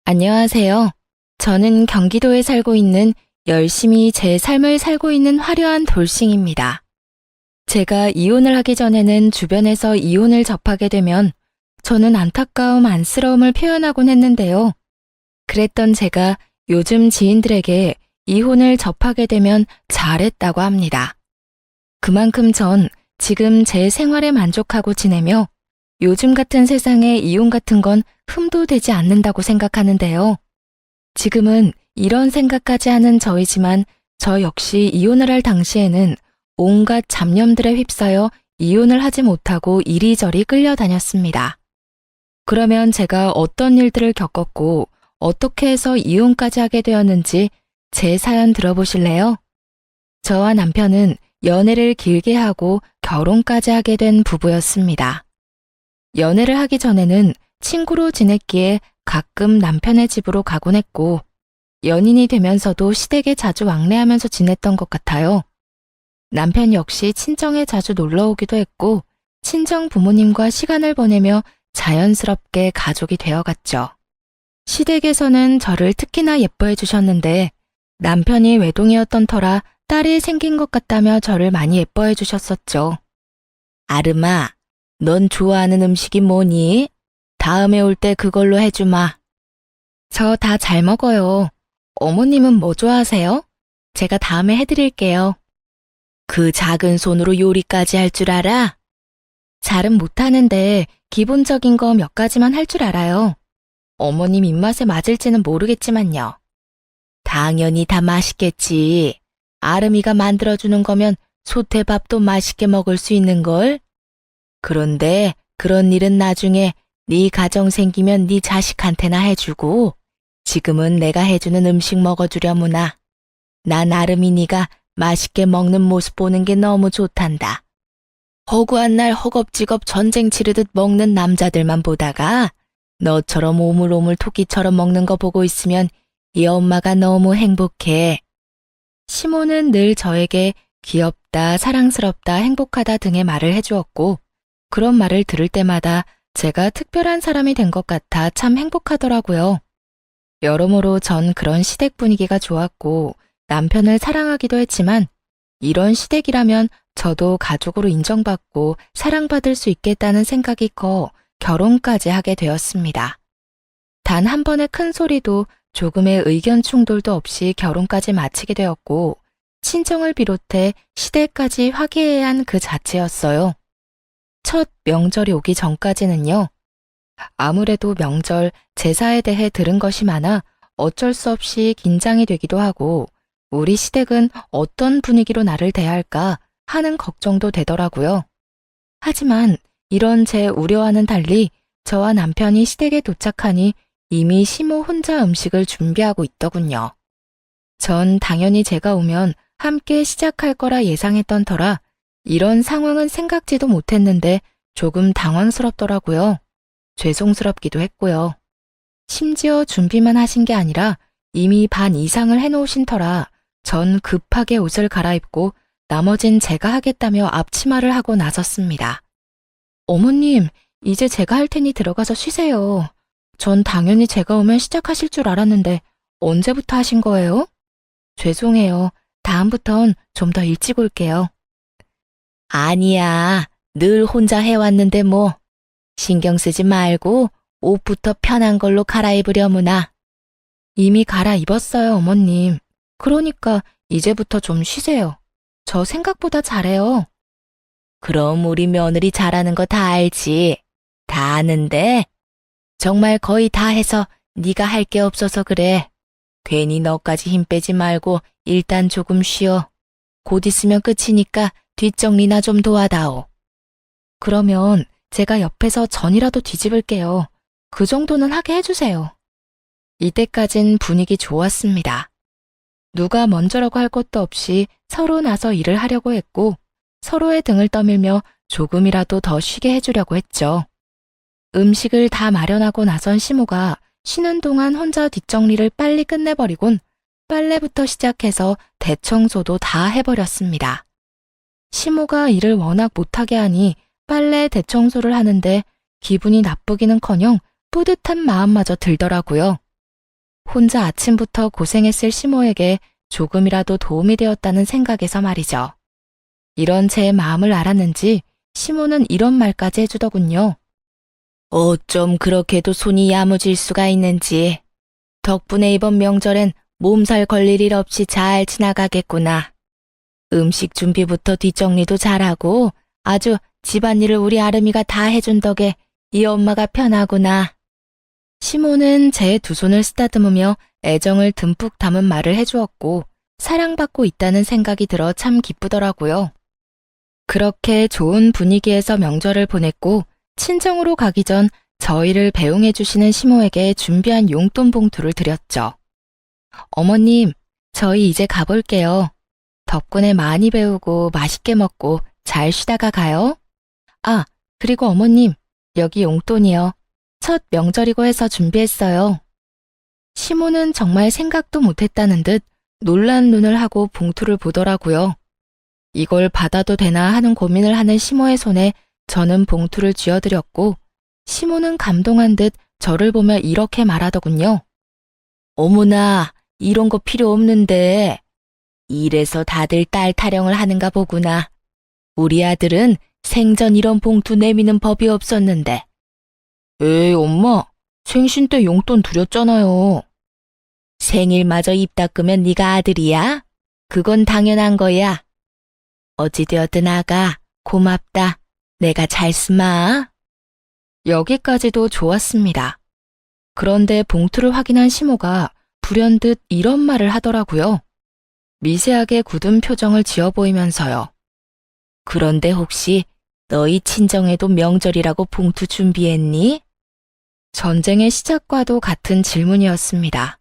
안녕하세요. 저는 경기도에 살고 있는 열심히 제 삶을 살고 있는 화려한 돌싱입니다. 제가 이혼을 하기 전에는 주변에서 이혼을 접하게 되면 저는 안타까움, 안쓰러움을 표현하곤 했는데요. 그랬던 제가 요즘 지인들에게 이혼을 접하게 되면 잘했다고 합니다. 그만큼 전 지금 제 생활에 만족하고 지내며 요즘 같은 세상에 이혼 같은 건 흠도 되지 않는다고 생각하는데요. 지금은 이런 생각까지 하는 저이지만 저 역시 이혼을 할 당시에는 온갖 잡념들에 휩싸여 이혼을 하지 못하고 이리저리 끌려다녔습니다. 그러면 제가 어떤 일들을 겪었고 어떻게 해서 이혼까지 하게 되었는지 제 사연 들어보실래요? 저와 남편은 연애를 길게 하고 결혼까지 하게 된 부부였습니다. 연애를 하기 전에는 친구로 지냈기에 가끔 남편의 집으로 가곤 했고, 연인이 되면서도 시댁에 자주 왕래하면서 지냈던 것 같아요. 남편 역시 친정에 자주 놀러 오기도 했고, 친정 부모님과 시간을 보내며 자연스럽게 가족이 되어갔죠. 시댁에서는 저를 특히나 예뻐해 주셨는데, 남편이 외동이었던 터라 딸이 생긴 것 같다며 저를 많이 예뻐해 주셨었죠. 아름아, 넌 좋아하는 음식이 뭐니? 다음에 올 때 그걸로 해주마. 저 다 잘 먹어요. 어머님은 뭐 좋아하세요? 제가 다음에 해드릴게요. 그 작은 손으로 요리까지 할 줄 알아? 잘은 못하는데 기본적인 거 몇 가지만 할 줄 알아요. 어머님 입맛에 맞을지는 모르겠지만요. 당연히 다 맛있겠지. 아름이가 만들어주는 거면 소태밥도 맛있게 먹을 수 있는걸? 그런데 그런 일은 나중에 네 가정 생기면 네 자식한테나 해주고 지금은 내가 해주는 음식 먹어주려무나. 난 아름이 네가 맛있게 먹는 모습 보는 게 너무 좋단다. 허구한 날 허겁지겁 전쟁 치르듯 먹는 남자들만 보다가 너처럼 오물오물 토끼처럼 먹는 거 보고 있으면 이 엄마가 너무 행복해. 시모는 늘 저에게 귀엽다, 사랑스럽다, 행복하다 등의 말을 해주었고 그런 말을 들을 때마다 제가 특별한 사람이 된 것 같아 참 행복하더라고요. 여러모로 전 그런 시댁 분위기가 좋았고 남편을 사랑하기도 했지만 이런 시댁이라면 저도 가족으로 인정받고 사랑받을 수 있겠다는 생각이 커 결혼까지 하게 되었습니다. 단 한 번의 큰 소리도 조금의 의견 충돌도 없이 결혼까지 마치게 되었고 친정을 비롯해 시댁까지 화기애애한 그 자체였어요. 첫 명절이 오기 전까지는요. 아무래도 명절, 제사에 대해 들은 것이 많아 어쩔 수 없이 긴장이 되기도 하고 우리 시댁은 어떤 분위기로 나를 대할까 하는 걱정도 되더라고요. 하지만 이런 제 우려와는 달리 저와 남편이 시댁에 도착하니 이미 시모 혼자 음식을 준비하고 있더군요. 전 당연히 제가 오면 함께 시작할 거라 예상했던 터라 이런 상황은 생각지도 못했는데 조금 당황스럽더라고요. 죄송스럽기도 했고요. 심지어 준비만 하신 게 아니라 이미 반 이상을 해놓으신 터라 전 급하게 옷을 갈아입고 나머진 제가 하겠다며 앞치마를 하고 나섰습니다. 어머님, 이제 제가 할 테니 들어가서 쉬세요. 전 당연히 제가 오면 시작하실 줄 알았는데 언제부터 하신 거예요? 죄송해요. 다음부턴 좀 더 일찍 올게요. 아니야. 늘 혼자 해왔는데 뭐. 신경 쓰지 말고 옷부터 편한 걸로 갈아입으려무나. 이미 갈아입었어요, 어머님. 그러니까 이제부터 좀 쉬세요. 저 생각보다 잘해요. 그럼 우리 며느리 잘하는 거 다 알지. 다 아는데 정말 거의 다 해서 네가 할 게 없어서 그래. 괜히 너까지 힘 빼지 말고 일단 조금 쉬어. 곧 있으면 끝이니까 뒷정리나 좀 도와다오. 그러면 제가 옆에서 전이라도 뒤집을게요. 그 정도는 하게 해주세요. 이때까진 분위기 좋았습니다. 누가 먼저라고 할 것도 없이 서로 나서 일을 하려고 했고 서로의 등을 떠밀며 조금이라도 더 쉬게 해주려고 했죠. 음식을 다 마련하고 나선 시모가 쉬는 동안 혼자 뒷정리를 빨리 끝내버리곤 빨래부터 시작해서 대청소도 다 해버렸습니다. 시모가 일을 워낙 못하게 하니 빨래 대청소를 하는데 기분이 나쁘기는커녕 뿌듯한 마음마저 들더라고요. 혼자 아침부터 고생했을 시모에게 조금이라도 도움이 되었다는 생각에서 말이죠. 이런 제 마음을 알았는지 시모는 이런 말까지 해주더군요. 어쩜 그렇게도 손이 야무질 수가 있는지. 덕분에 이번 명절엔 몸살 걸릴 일 없이 잘 지나가겠구나. 음식 준비부터 뒷정리도 잘하고 아주 집안일을 우리 아름이가 다 해준 덕에 이 엄마가 편하구나. 시모는 제 두 손을 쓰다듬으며 애정을 듬뿍 담은 말을 해주었고 사랑받고 있다는 생각이 들어 참 기쁘더라고요. 그렇게 좋은 분위기에서 명절을 보냈고 친정으로 가기 전 저희를 배웅해 주시는 시모에게 준비한 용돈 봉투를 드렸죠. 어머님, 저희 이제 가볼게요. 덕분에 많이 배우고 맛있게 먹고 잘 쉬다가 가요. 아, 그리고 어머님, 여기 용돈이요. 첫 명절이고 해서 준비했어요. 시모는 정말 생각도 못했다는 듯 놀란 눈을 하고 봉투를 보더라고요. 이걸 받아도 되나 하는 고민을 하는 시모의 손에 저는 봉투를 쥐어드렸고 시모는 감동한 듯 저를 보며 이렇게 말하더군요. 어머나, 이런 거 필요 없는데. 이래서 다들 딸 타령을 하는가 보구나. 우리 아들은 생전 이런 봉투 내미는 법이 없었는데. 에이, 엄마, 생신 때 용돈 드렸잖아요. 생일마저 입 닦으면 네가 아들이야? 그건 당연한 거야. 어찌되었든 아가, 고맙다. 내가 잘 쓰마. 여기까지도 좋았습니다. 그런데 봉투를 확인한 시모가 불현듯 이런 말을 하더라고요. 미세하게 굳은 표정을 지어 보이면서요. 그런데 혹시 너희 친정에도 명절이라고 봉투 준비했니? 전쟁의 시작과도 같은 질문이었습니다.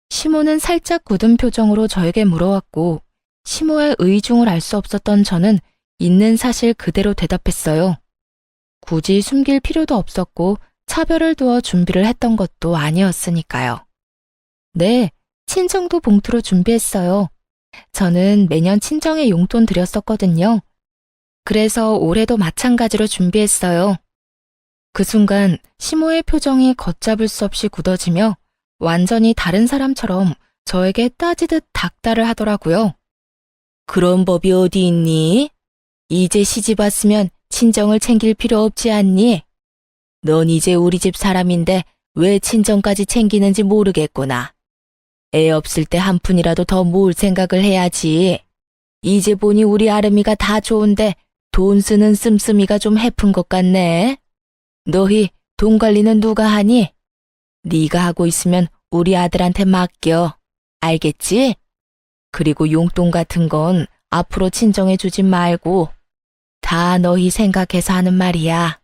시모는 살짝 굳은 표정으로 저에게 물어왔고 시모의 의중을 알 수 없었던 저는 있는 사실 그대로 대답했어요. 굳이 숨길 필요도 없었고 차별을 두어 준비를 했던 것도 아니었으니까요. 네, 친정도 봉투로 준비했어요. 저는 매년 친정에 용돈 드렸었거든요. 그래서 올해도 마찬가지로 준비했어요. 그 순간 시모의 표정이 걷잡을 수 없이 굳어지며 완전히 다른 사람처럼 저에게 따지듯 닥달을 하더라고요. 그런 법이 어디 있니? 이제 시집 왔으면 친정을 챙길 필요 없지 않니? 넌 이제 우리 집 사람인데 왜 친정까지 챙기는지 모르겠구나. 애 없을 때 한 푼이라도 더 모을 생각을 해야지. 이제 보니 우리 아름이가 다 좋은데 돈 쓰는 씀씀이가 좀 해픈 것 같네. 너희 돈 관리는 누가 하니? 네가 하고 있으면 우리 아들한테 맡겨. 알겠지? 그리고 용돈 같은 건 앞으로 친정에 주지 말고 다 너희 생각해서 하는 말이야.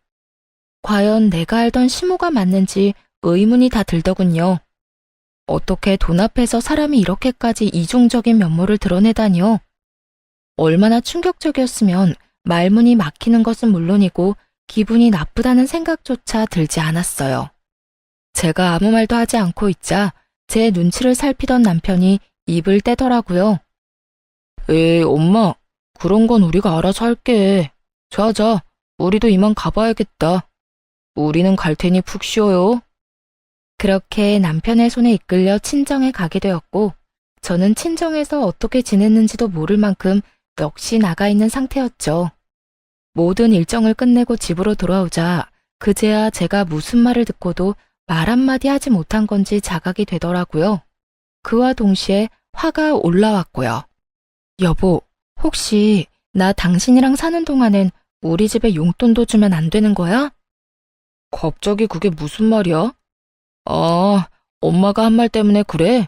과연 내가 알던 시모가 맞는지 의문이 다 들더군요. 어떻게 돈 앞에서 사람이 이렇게까지 이중적인 면모를 드러내다니요? 얼마나 충격적이었으면 말문이 막히는 것은 물론이고 기분이 나쁘다는 생각조차 들지 않았어요. 제가 아무 말도 하지 않고 있자 제 눈치를 살피던 남편이 입을 떼더라고요. 에이, 엄마, 그런 건 우리가 알아서 할게. 자자, 우리도 이만 가봐야겠다. 우리는 갈 테니 푹 쉬어요. 그렇게 남편의 손에 이끌려 친정에 가게 되었고 저는 친정에서 어떻게 지냈는지도 모를 만큼 넋이 나가 있는 상태였죠. 모든 일정을 끝내고 집으로 돌아오자 그제야 제가 무슨 말을 듣고도 말 한마디 하지 못한 건지 자각이 되더라고요. 그와 동시에 화가 올라왔고요. 여보, 혹시 나 당신이랑 사는 동안엔 우리 집에 용돈도 주면 안 되는 거야? 갑자기 그게 무슨 말이야? 아, 엄마가 한 말 때문에 그래?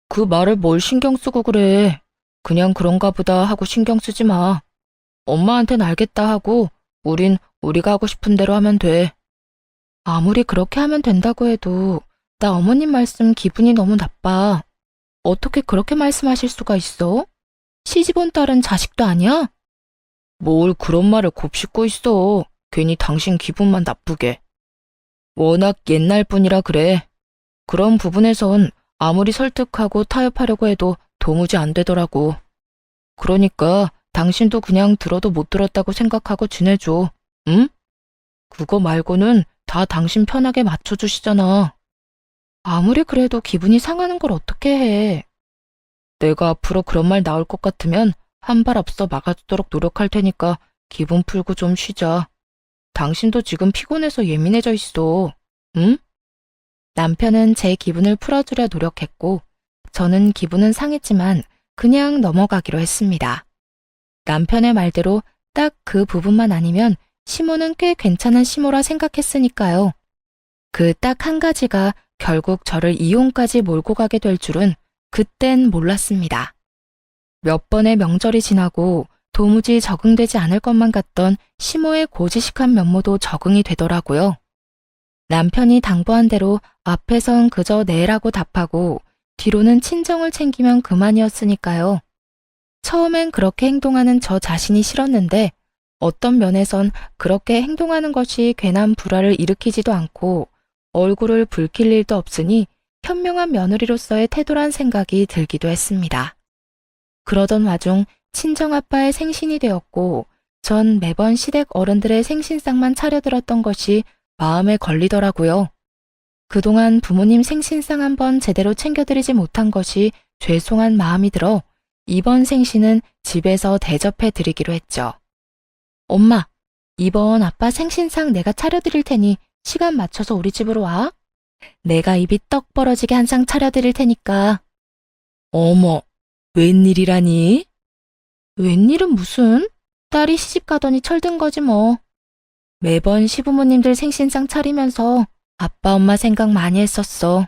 그 말을 뭘 신경 쓰고 그래. 그냥 그런가 보다 하고 신경 쓰지 마. 엄마한텐 알겠다 하고 우린 우리가 하고 싶은 대로 하면 돼. 아무리 그렇게 하면 된다고 해도 나 어머님 말씀 기분이 너무 나빠. 어떻게 그렇게 말씀하실 수가 있어? 시집온 딸은 자식도 아니야? 뭘 그런 말을 곱씹고 있어. 괜히 당신 기분만 나쁘게. 워낙 옛날 분이라 그래. 그런 부분에선 아무리 설득하고 타협하려고 해도 도무지 안 되더라고. 그러니까 당신도 그냥 들어도 못 들었다고 생각하고 지내줘. 응? 그거 말고는 다 당신 편하게 맞춰주시잖아. 아무리 그래도 기분이 상하는 걸 어떻게 해. 내가 앞으로 그런 말 나올 것 같으면 한 발 앞서 막아주도록 노력할 테니까 기분 풀고 좀 쉬자. 당신도 지금 피곤해서 예민해져 있어. 응? 남편은 제 기분을 풀어주려 노력했고, 저는 기분은 상했지만 그냥 넘어가기로 했습니다. 남편의 말대로 딱 그 부분만 아니면 시모는 꽤 괜찮은 시모라 생각했으니까요. 그 딱 한 가지가 결국 저를 이혼까지 몰고 가게 될 줄은 그땐 몰랐습니다. 몇 번의 명절이 지나고 도무지 적응되지 않을 것만 같던 시모의 고지식한 면모도 적응이 되더라고요. 남편이 당부한 대로 앞에선 그저 네라고 답하고 뒤로는 친정을 챙기면 그만이었으니까요. 처음엔 그렇게 행동하는 저 자신이 싫었는데 어떤 면에선 그렇게 행동하는 것이 괜한 불화를 일으키지도 않고 얼굴을 붉힐 일도 없으니 현명한 며느리로서의 태도란 생각이 들기도 했습니다. 그러던 와중 친정아빠의 생신이 되었고 전 매번 시댁 어른들의 생신상만 차려들었던 것이 마음에 걸리더라고요. 그동안 부모님 생신상 한번 제대로 챙겨드리지 못한 것이 죄송한 마음이 들어 이번 생신은 집에서 대접해 드리기로 했죠. 엄마, 이번 아빠 생신상 내가 차려드릴 테니 시간 맞춰서 우리 집으로 와. 내가 입이 떡 벌어지게 한 상 차려드릴 테니까. 어머, 웬일이라니? 웬일은 무슨? 딸이 시집 가더니 철든 거지 뭐. 매번 시부모님들 생신상 차리면서 아빠 엄마 생각 많이 했었어.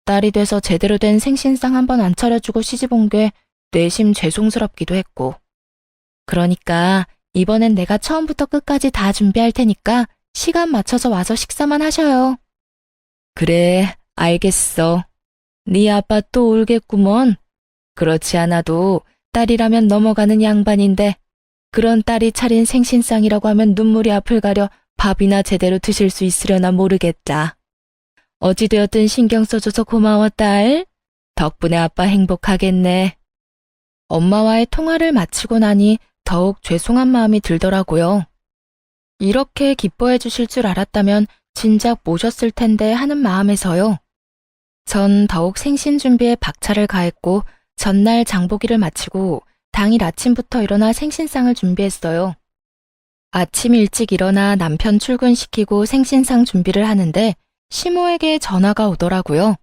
딸이 돼서 제대로 된 생신상 한번 안 차려주고 시집 온 게 내심 죄송스럽기도 했고. 그러니까 이번엔 내가 처음부터 끝까지 다 준비할 테니까 시간 맞춰서 와서 식사만 하셔요. 그래, 알겠어. 네 아빠 또 울겠구먼. 그렇지 않아도 딸이라면 넘어가는 양반인데 그런 딸이 차린 생신상이라고 하면 눈물이 앞을 가려 밥이나 제대로 드실 수 있으려나 모르겠다. 어찌되었든 신경 써줘서 고마워, 딸. 덕분에 아빠 행복하겠네. 엄마와의 통화를 마치고 나니 더욱 죄송한 마음이 들더라고요. 이렇게 기뻐해 주실 줄 알았다면 진작 모셨을 텐데 하는 마음에서요. 전 더욱 생신 준비에 박차를 가했고 전날 장보기를 마치고 당일 아침부터 일어나 생신상을 준비했어요. 아침 일찍 일어나 남편 출근시키고 생신상 준비를 하는데 시모에게 전화가 오더라고요.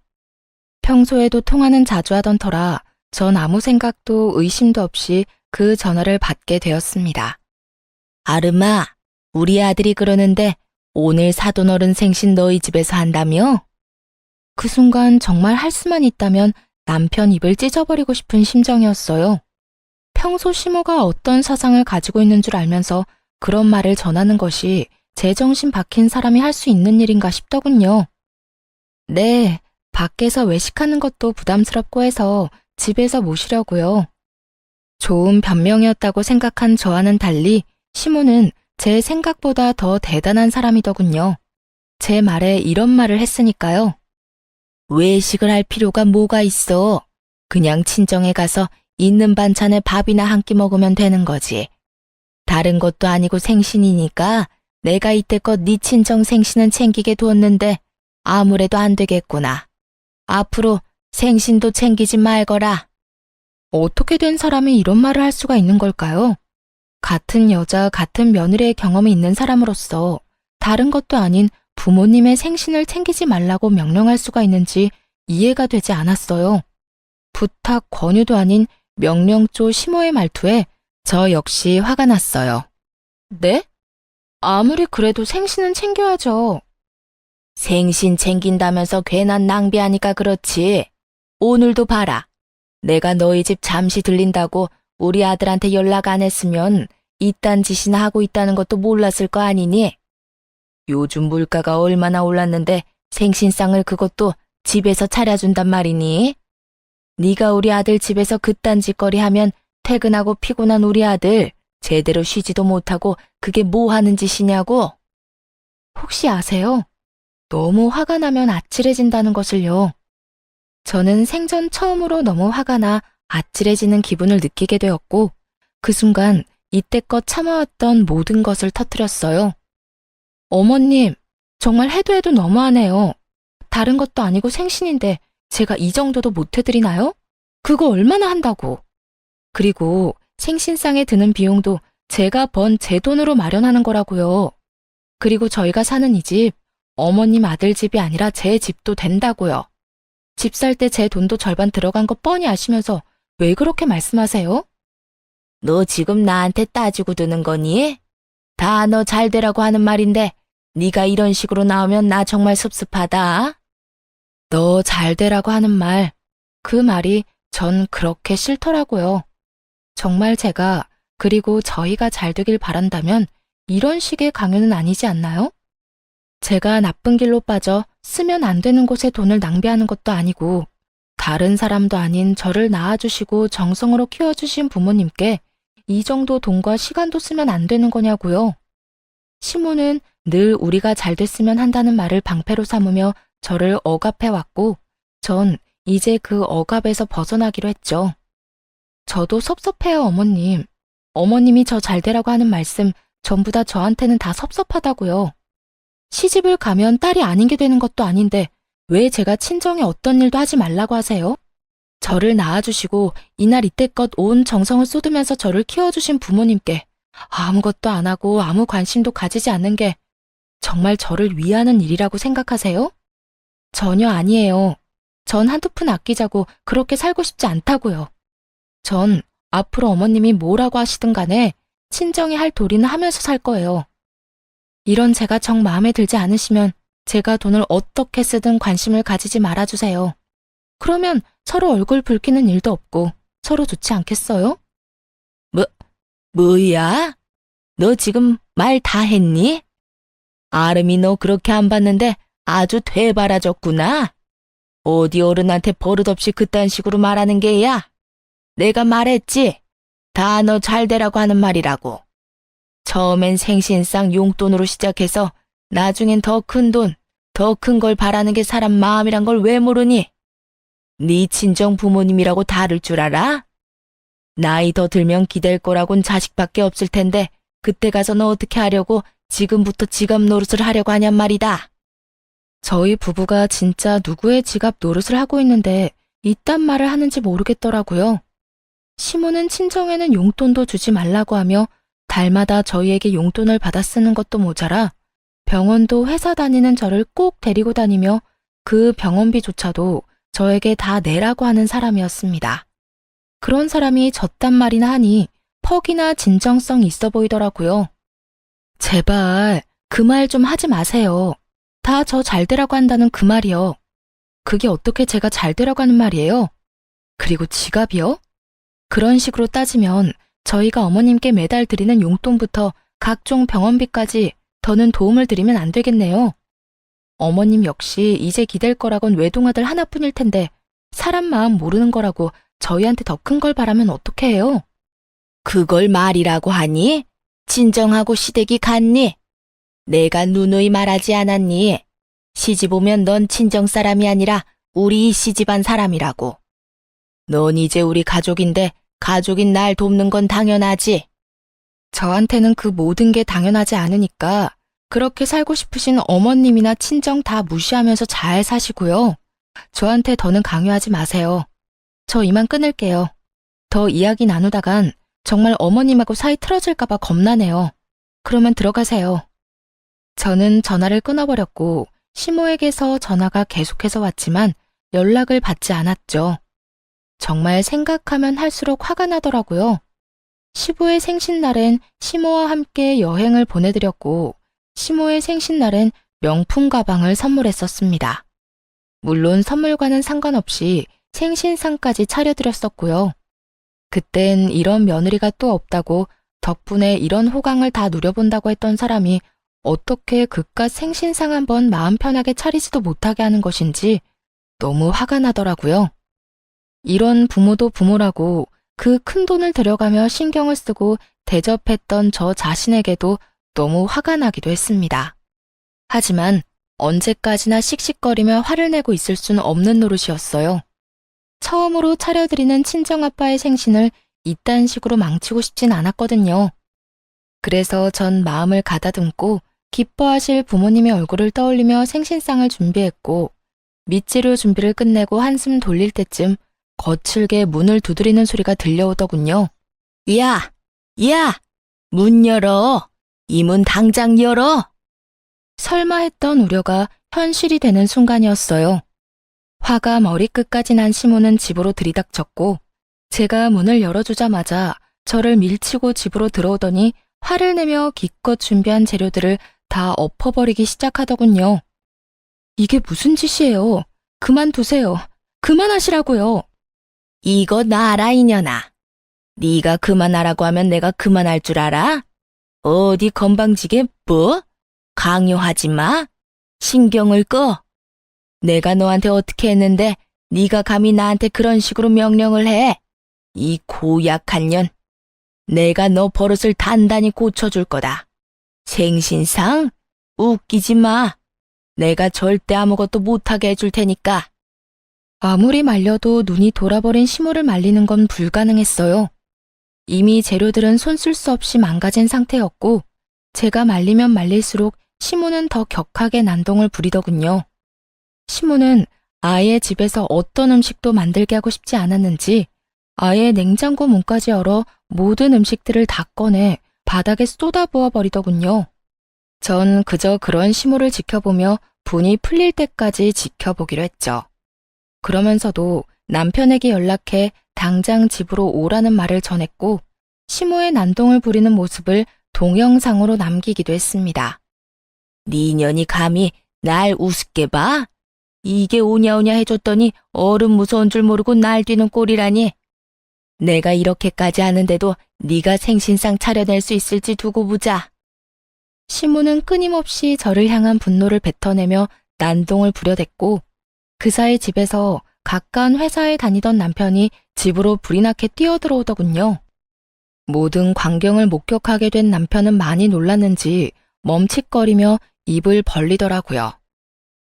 평소에도 통화는 자주 하던 터라 전 아무 생각도 의심도 없이 그 전화를 받게 되었습니다. 아름아, 우리 아들이 그러는데 오늘 사돈어른 생신 너희 집에서 한다며? 그 순간 정말 할 수만 있다면 남편 입을 찢어버리고 싶은 심정이었어요. 평소 시모가 어떤 사상을 가지고 있는 줄 알면서 그런 말을 전하는 것이 제정신 박힌 사람이 할 수 있는 일인가 싶더군요. 네, 밖에서 외식하는 것도 부담스럽고 해서 집에서 모시려고요. 좋은 변명이었다고 생각한 저와는 달리 시모는 제 생각보다 더 대단한 사람이더군요. 제 말에 이런 말을 했으니까요. 외식을 할 필요가 뭐가 있어. 그냥 친정에 가서 있는 반찬에 밥이나 한 끼 먹으면 되는 거지. 다른 것도 아니고 생신이니까 내가 이때껏 네 친정 생신은 챙기게 두었는데 아무래도 안 되겠구나. 앞으로 생신도 챙기지 말거라. 어떻게 된 사람이 이런 말을 할 수가 있는 걸까요? 같은 여자, 같은 며느리의 경험이 있는 사람으로서 다른 것도 아닌 부모님의 생신을 챙기지 말라고 명령할 수가 있는지 이해가 되지 않았어요. 부탁, 권유도 아닌 명령조 시모의 말투에 저 역시 화가 났어요. 네? 아무리 그래도 생신은 챙겨야죠. 생신 챙긴다면서 괜한 낭비하니까 그렇지. 오늘도 봐라. 내가 너희 집 잠시 들린다고 우리 아들한테 연락 안 했으면 이딴 짓이나 하고 있다는 것도 몰랐을 거 아니니? 요즘 물가가 얼마나 올랐는데 생신상을 그것도 집에서 차려준단 말이니? 네가 우리 아들 집에서 그딴 짓거리 하면 퇴근하고 피곤한 우리 아들 제대로 쉬지도 못하고 그게 뭐 하는 짓이냐고? 혹시 아세요? 너무 화가 나면 아찔해진다는 것을요. 저는 생전 처음으로 너무 화가 나 아찔해지는 기분을 느끼게 되었고 그 순간 이때껏 참아왔던 모든 것을 터뜨렸어요. 어머님, 정말 해도 해도 너무하네요. 다른 것도 아니고 생신인데 제가 이 정도도 못 해드리나요? 그거 얼마나 한다고. 그리고 생신상에 드는 비용도 제가 번 제 돈으로 마련하는 거라고요. 그리고 저희가 사는 이 집, 어머님 아들 집이 아니라 제 집도 된다고요. 집 살 때 제 돈도 절반 들어간 거 뻔히 아시면서 왜 그렇게 말씀하세요? 너 지금 나한테 따지고 드는 거니? 다 너 잘 되라고 하는 말인데 네가 이런 식으로 나오면 나 정말 섭섭하다. 너 잘 되라고 하는 말, 그 말이 전 그렇게 싫더라고요. 정말 제가 그리고 저희가 잘 되길 바란다면 이런 식의 강요는 아니지 않나요? 제가 나쁜 길로 빠져 쓰면 안 되는 곳에 돈을 낭비하는 것도 아니고 다른 사람도 아닌 저를 낳아주시고 정성으로 키워주신 부모님께 이 정도 돈과 시간도 쓰면 안 되는 거냐고요. 시모는 늘 우리가 잘 됐으면 한다는 말을 방패로 삼으며 저를 억압해왔고 전 이제 그 억압에서 벗어나기로 했죠. 저도 섭섭해요, 어머님. 어머님이 저 잘 되라고 하는 말씀 전부 다 저한테는 다 섭섭하다고요. 시집을 가면 딸이 아닌 게 되는 것도 아닌데 왜 제가 친정에 어떤 일도 하지 말라고 하세요? 저를 낳아주시고 이날 이때껏 온 정성을 쏟으면서 저를 키워주신 부모님께 아무것도 안 하고 아무 관심도 가지지 않는 게 정말 저를 위하는 일이라고 생각하세요? 전혀 아니에요. 전 한두 푼 아끼자고 그렇게 살고 싶지 않다고요. 전 앞으로 어머님이 뭐라고 하시든 간에 친정이 할 도리는 하면서 살 거예요. 이런 제가 정 마음에 들지 않으시면 제가 돈을 어떻게 쓰든 관심을 가지지 말아주세요. 그러면 서로 얼굴 붉히는 일도 없고 서로 좋지 않겠어요? 뭐야? 너 지금 말 다 했니? 아름이 너 그렇게 안 봤는데 아주 되바라졌구나. 어디 어른한테 버릇없이 그딴 식으로 말하는 게야? 내가 말했지? 다 너 잘 되라고 하는 말이라고. 처음엔 생신상 용돈으로 시작해서 나중엔 더 큰 돈, 더 큰 걸 바라는 게 사람 마음이란 걸 왜 모르니? 네 친정 부모님이라고 다를 줄 알아? 나이 더 들면 기댈 거라곤 자식밖에 없을 텐데 그때 가서 너 어떻게 하려고 지금부터 지갑 노릇을 하려고 하냔 말이다. 저희 부부가 진짜 누구의 지갑 노릇을 하고 있는데 이딴 말을 하는지 모르겠더라고요. 시모는 친정에는 용돈도 주지 말라고 하며 달마다 저희에게 용돈을 받아 쓰는 것도 모자라 병원도 회사 다니는 저를 꼭 데리고 다니며 그 병원비조차도 저에게 다 내라고 하는 사람이었습니다. 그런 사람이 저딴 말이나 하니 퍽이나 진정성 있어 보이더라고요. 제발 그 말 좀 하지 마세요. 다 저 잘 되라고 한다는 그 말이요. 그게 어떻게 제가 잘 되라고 하는 말이에요? 그리고 지갑이요? 그런 식으로 따지면 저희가 어머님께 매달 드리는 용돈부터 각종 병원비까지 더는 도움을 드리면 안 되겠네요. 어머님 역시 이제 기댈 거라곤 외동아들 하나뿐일 텐데 사람 마음 모르는 거라고 저희한테 더 큰 걸 바라면 어떻게 해요? 그걸 말이라고 하니? 진정하고 시댁이 갔니? 내가 누누이 말하지 않았니? 시집 오면 넌 친정 사람이 아니라 우리 이 시집안 사람이라고. 넌 이제 우리 가족인데 가족인 날 돕는 건 당연하지. 저한테는 그 모든 게 당연하지 않으니까 그렇게 살고 싶으신 어머님이나 친정 다 무시하면서 잘 사시고요. 저한테 더는 강요하지 마세요. 저 이만 끊을게요. 더 이야기 나누다간 정말 어머님하고 사이 틀어질까봐 겁나네요. 그러면 들어가세요. 저는 전화를 끊어버렸고 시모에게서 전화가 계속해서 왔지만 연락을 받지 않았죠. 정말 생각하면 할수록 화가 나더라고요. 시부의 생신날엔 시모와 함께 여행을 보내드렸고 시모의 생신날엔 명품 가방을 선물했었습니다. 물론 선물과는 상관없이 생신상까지 차려드렸었고요. 그땐 이런 며느리가 또 없다고 덕분에 이런 호강을 다 누려본다고 했던 사람이 어떻게 그깟 생신상 한번 마음 편하게 차리지도 못하게 하는 것인지 너무 화가 나더라고요. 이런 부모도 부모라고 그 큰 돈을 들여가며 신경을 쓰고 대접했던 저 자신에게도 너무 화가 나기도 했습니다. 하지만 언제까지나 씩씩거리며 화를 내고 있을 수는 없는 노릇이었어요. 처음으로 차려드리는 친정아빠의 생신을 이딴 식으로 망치고 싶진 않았거든요. 그래서 전 마음을 가다듬고 기뻐하실 부모님의 얼굴을 떠올리며 생신상을 준비했고 밑재료 준비를 끝내고 한숨 돌릴 때쯤 거칠게 문을 두드리는 소리가 들려오더군요. 야! 야! 문 열어! 이 문 당장 열어! 설마 했던 우려가 현실이 되는 순간이었어요. 화가 머리끝까지 난 시몬은 집으로 들이닥쳤고 제가 문을 열어주자마자 저를 밀치고 집으로 들어오더니 화를 내며 기껏 준비한 재료들을 다 엎어버리기 시작하더군요. 이게 무슨 짓이에요? 그만두세요. 그만하시라고요. 이거 놔라 이년아. 네가 그만하라고 하면 내가 그만할 줄 알아? 어디 건방지게 뭐? 강요하지 마. 신경을 꺼. 내가 너한테 어떻게 했는데 네가 감히 나한테 그런 식으로 명령을 해. 이 고약한 년. 내가 너 버릇을 단단히 고쳐줄 거다. 생신상? 웃기지 마. 내가 절대 아무것도 못하게 해줄 테니까. 아무리 말려도 눈이 돌아버린 시모를 말리는 건 불가능했어요. 이미 재료들은 손 쓸 수 없이 망가진 상태였고 제가 말리면 말릴수록 시모는 더 격하게 난동을 부리더군요. 시모는 아예 집에서 어떤 음식도 만들게 하고 싶지 않았는지 아예 냉장고 문까지 열어 모든 음식들을 다 꺼내 바닥에 쏟아부어 버리더군요. 전 그저 그런 시모를 지켜보며 분이 풀릴 때까지 지켜보기로 했죠. 그러면서도 남편에게 연락해 당장 집으로 오라는 말을 전했고 시모의 난동을 부리는 모습을 동영상으로 남기기도 했습니다. 네 년이 감히 날 우습게 봐? 이게 오냐오냐 해줬더니 어른 무서운 줄 모르고 날뛰는 꼴이라니. 내가 이렇게까지 하는데도 네가 생신상 차려낼 수 있을지 두고 보자. 시모는 끊임없이 저를 향한 분노를 뱉어내며 난동을 부려댔고 그 사이 집에서 가까운 회사에 다니던 남편이 집으로 불이 나게 뛰어들어오더군요. 모든 광경을 목격하게 된 남편은 많이 놀랐는지 멈칫거리며 입을 벌리더라고요.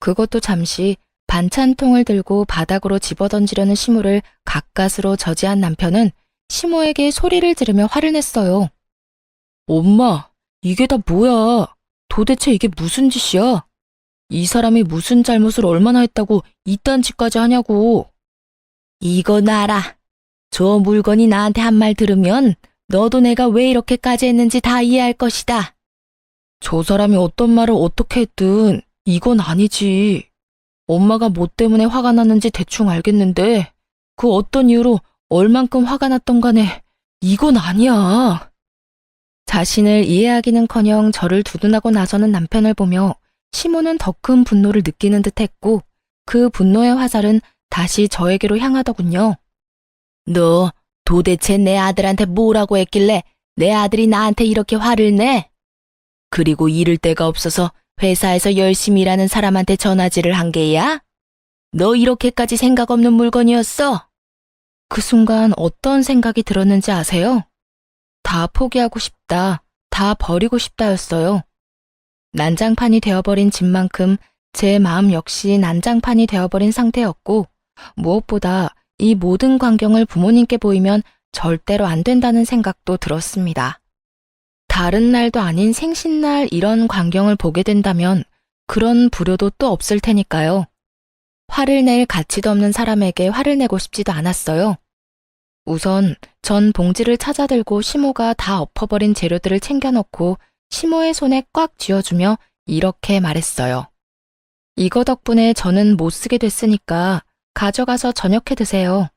그것도 잠시 반찬통을 들고 바닥으로 집어던지려는 시모를 가까스로 저지한 남편은 시모에게 소리를 지르며 화를 냈어요. 엄마, 이게 다 뭐야? 도대체 이게 무슨 짓이야? 이 사람이 무슨 잘못을 얼마나 했다고 이딴 짓까지 하냐고. 이거 놔라. 저 물건이 나한테 한 말 들으면 너도 내가 왜 이렇게까지 했는지 다 이해할 것이다. 저 사람이 어떤 말을 어떻게 했든 이건 아니지. 엄마가 뭐 때문에 화가 났는지 대충 알겠는데 그 어떤 이유로 얼만큼 화가 났던 간에 이건 아니야. 자신을 이해하기는커녕 저를 두둔하고 나서는 남편을 보며 시모는 더 큰 분노를 느끼는 듯했고 그 분노의 화살은 다시 저에게로 향하더군요. 너 도대체 내 아들한테 뭐라고 했길래 내 아들이 나한테 이렇게 화를 내? 그리고 이를 데가 없어서 회사에서 열심히 일하는 사람한테 전화질을 한 게야? 너 이렇게까지 생각 없는 물건이었어? 그 순간 어떤 생각이 들었는지 아세요? 다 포기하고 싶다, 다 버리고 싶다였어요. 난장판이 되어버린 집만큼 제 마음 역시 난장판이 되어버린 상태였고 무엇보다 이 모든 광경을 부모님께 보이면 절대로 안 된다는 생각도 들었습니다. 다른 날도 아닌 생신날 이런 광경을 보게 된다면 그런 불효도 또 없을 테니까요. 화를 낼 가치도 없는 사람에게 화를 내고 싶지도 않았어요. 우선 전 봉지를 찾아들고 시모가 다 엎어버린 재료들을 챙겨놓고 시모의 손에 꽉 쥐어주며 이렇게 말했어요. 이거 덕분에 저는 못 쓰게 됐으니까 가져가서 저녁해 드세요.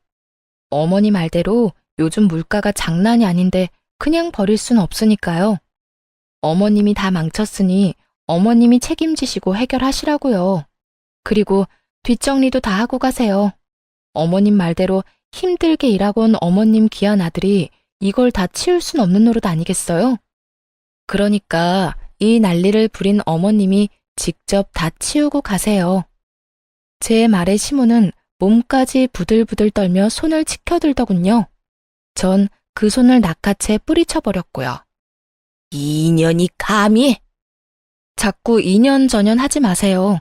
어머니 말대로 요즘 물가가 장난이 아닌데 그냥 버릴 순 없으니까요. 어머님이 다 망쳤으니 어머님이 책임지시고 해결하시라고요. 그리고 뒷정리도 다 하고 가세요. 어머님 말대로 힘들게 일하고 온 어머님 귀한 아들이 이걸 다 치울 순 없는 노릇 아니겠어요? 그러니까 이 난리를 부린 어머님이 직접 다 치우고 가세요. 제 말에 시모는 몸까지 부들부들 떨며 손을 치켜들더군요. 전 그 손을 낚아채 뿌리쳐버렸고요. 이년이 감히! 자꾸 이년저년 하지 마세요.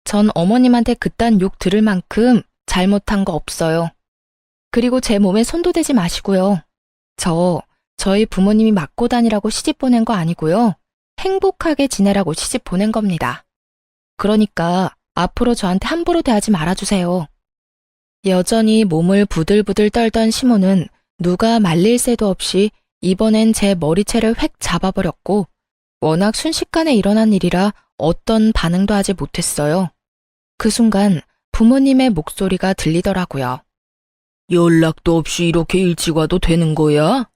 전 어머님한테 그딴 욕 들을 만큼 잘못한 거 없어요. 그리고 제 몸에 손도 대지 마시고요. 저희 부모님이 맞고 다니라고 시집 보낸 거 아니고요. 행복하게 지내라고 시집 보낸 겁니다. 그러니까 앞으로 저한테 함부로 대하지 말아주세요. 여전히 몸을 부들부들 떨던 시모는 누가 말릴 새도 없이 이번엔 제 머리채를 획 잡아버렸고 워낙 순식간에 일어난 일이라 어떤 반응도 하지 못했어요. 그 순간 부모님의 목소리가 들리더라고요. 연락도 없이 이렇게 일찍 와도 되는 거야?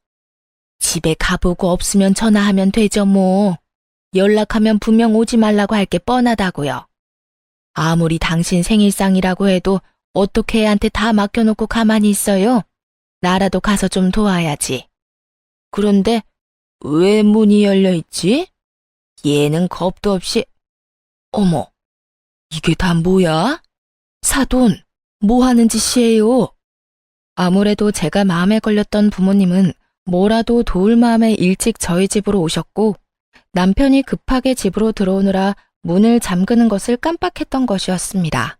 집에 가보고 없으면 전화하면 되죠 뭐. 연락하면 분명 오지 말라고 할 게 뻔하다고요. 아무리 당신 생일상이라고 해도 어떻게 애한테 다 맡겨놓고 가만히 있어요? 나라도 가서 좀 도와야지. 그런데 왜 문이 열려있지? 얘는 겁도 없이... 어머, 이게 다 뭐야? 사돈, 뭐 하는 짓이에요? 아무래도 제가 마음에 걸렸던 부모님은 뭐라도 도울 마음에 일찍 저희 집으로 오셨고 남편이 급하게 집으로 들어오느라 문을 잠그는 것을 깜빡했던 것이었습니다.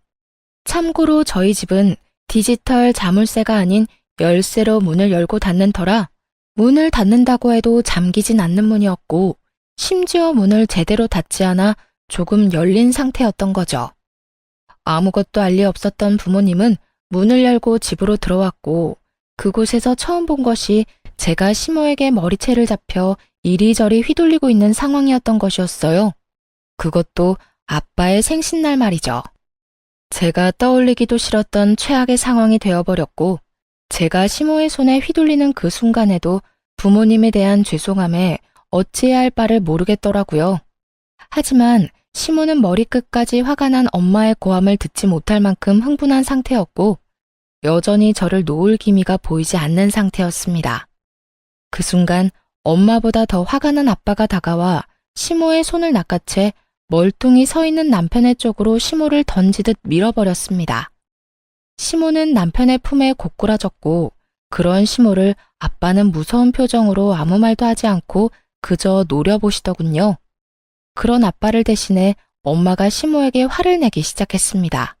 참고로 저희 집은 디지털 자물쇠가 아닌 열쇠로 문을 열고 닫는 터라 문을 닫는다고 해도 잠기진 않는 문이었고 심지어 문을 제대로 닫지 않아 조금 열린 상태였던 거죠. 아무것도 알 리 없었던 부모님은 문을 열고 집으로 들어왔고 그곳에서 처음 본 것이 제가 시모에게 머리채를 잡혀 이리저리 휘둘리고 있는 상황이었던 것이었어요. 그것도 아빠의 생신날 말이죠. 제가 떠올리기도 싫었던 최악의 상황이 되어버렸고 제가 시모의 손에 휘둘리는 그 순간에도 부모님에 대한 죄송함에 어찌해야 할 바를 모르겠더라고요. 하지만 시모는 머리끝까지 화가 난 엄마의 고함을 듣지 못할 만큼 흥분한 상태였고 여전히 저를 놓을 기미가 보이지 않는 상태였습니다. 그 순간 엄마보다 더 화가 난 아빠가 다가와 시모의 손을 낚아채 멀뚱히 서 있는 남편의 쪽으로 시모를 던지듯 밀어버렸습니다. 시모는 남편의 품에 고꾸라졌고 그런 시모를 아빠는 무서운 표정으로 아무 말도 하지 않고 그저 노려보시더군요. 그런 아빠를 대신해 엄마가 시모에게 화를 내기 시작했습니다.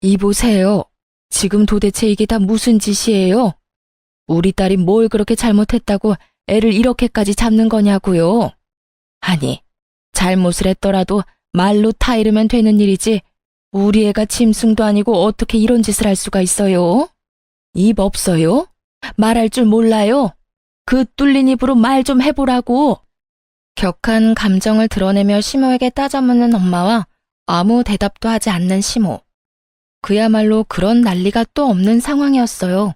이보세요. 지금 도대체 이게 다 무슨 짓이에요? 우리 딸이 뭘 그렇게 잘못했다고 애를 이렇게까지 잡는 거냐고요? 아니, 잘못을 했더라도 말로 타이르면 되는 일이지 우리 애가 짐승도 아니고 어떻게 이런 짓을 할 수가 있어요? 입 없어요? 말할 줄 몰라요? 그 뚫린 입으로 말 좀 해보라고. 격한 감정을 드러내며 시모에게 따져묻는 엄마와 아무 대답도 하지 않는 시모. 그야말로 그런 난리가 또 없는 상황이었어요.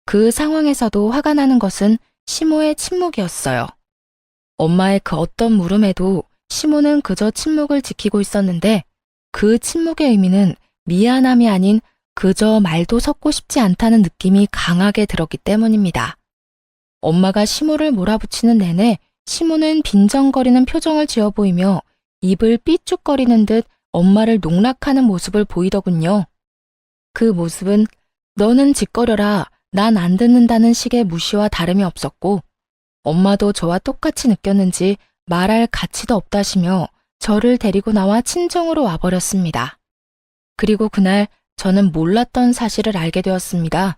그 상황에서도 화가 나는 것은 시모의 침묵이었어요. 엄마의 그 어떤 물음에도 시모는 그저 침묵을 지키고 있었는데 그 침묵의 의미는 미안함이 아닌 그저 말도 섞고 싶지 않다는 느낌이 강하게 들었기 때문입니다. 엄마가 시모를 몰아붙이는 내내 시모는 빈정거리는 표정을 지어 보이며 입을 삐죽거리는 듯 엄마를 농락하는 모습을 보이더군요. 그 모습은 너는 짓거려라, 난 안 듣는다는 식의 무시와 다름이 없었고 엄마도 저와 똑같이 느꼈는지 말할 가치도 없다시며 저를 데리고 나와 친정으로 와버렸습니다. 그리고 그날 저는 몰랐던 사실을 알게 되었습니다.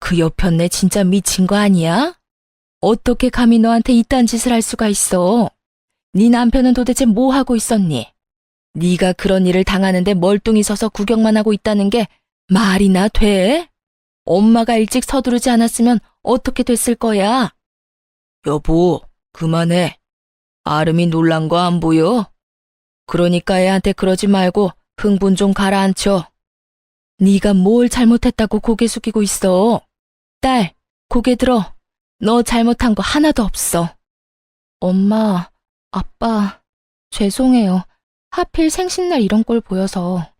그 여편네 진짜 미친 거 아니야? 어떻게 감히 너한테 이딴 짓을 할 수가 있어? 네 남편은 도대체 뭐 하고 있었니? 네가 그런 일을 당하는데 멀뚱히 서서 구경만 하고 있다는 게 말이나 돼? 엄마가 일찍 서두르지 않았으면 어떻게 됐을 거야? 여보, 그만해. 아름이 놀란 거 안 보여? 그러니까 애한테 그러지 말고 흥분 좀 가라앉혀. 네가 뭘 잘못했다고 고개 숙이고 있어? 딸, 고개 들어. 너 잘못한 거 하나도 없어. 엄마, 아빠, 죄송해요. 하필 생신날 이런 꼴 보여서.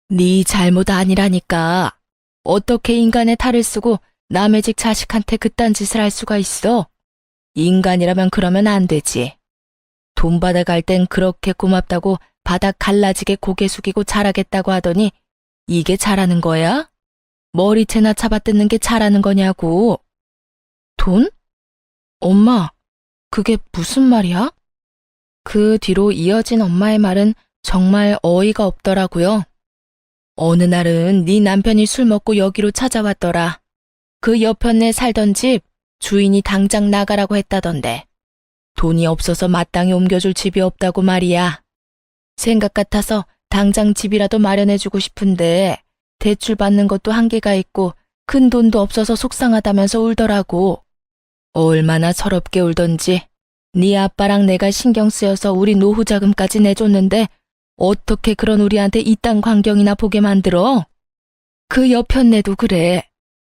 네 잘못 아니라니까. 어떻게 인간의 탈을 쓰고 남의 집 자식한테 그딴 짓을 할 수가 있어? 인간이라면 그러면 안 되지. 돈 받아갈 땐 그렇게 고맙다고 바닥 갈라지게 고개 숙이고 잘하겠다고 하더니 이게 잘하는 거야? 머리채나 잡아뜯는 게 잘하는 거냐고. 돈? 엄마, 그게 무슨 말이야? 그 뒤로 이어진 엄마의 말은 정말 어이가 없더라고요. 어느 날은 네 남편이 술 먹고 여기로 찾아왔더라. 그 여편네 살던 집 주인이 당장 나가라고 했다던데. 돈이 없어서 마땅히 옮겨줄 집이 없다고 말이야. 생각 같아서 당장 집이라도 마련해주고 싶은데 대출 받는 것도 한계가 있고 큰 돈도 없어서 속상하다면서 울더라고. 얼마나 서럽게 울던지. 네 아빠랑 내가 신경 쓰여서 우리 노후 자금까지 내줬는데 어떻게 그런 우리한테 이딴 광경이나 보게 만들어? 그 여편네도 그래.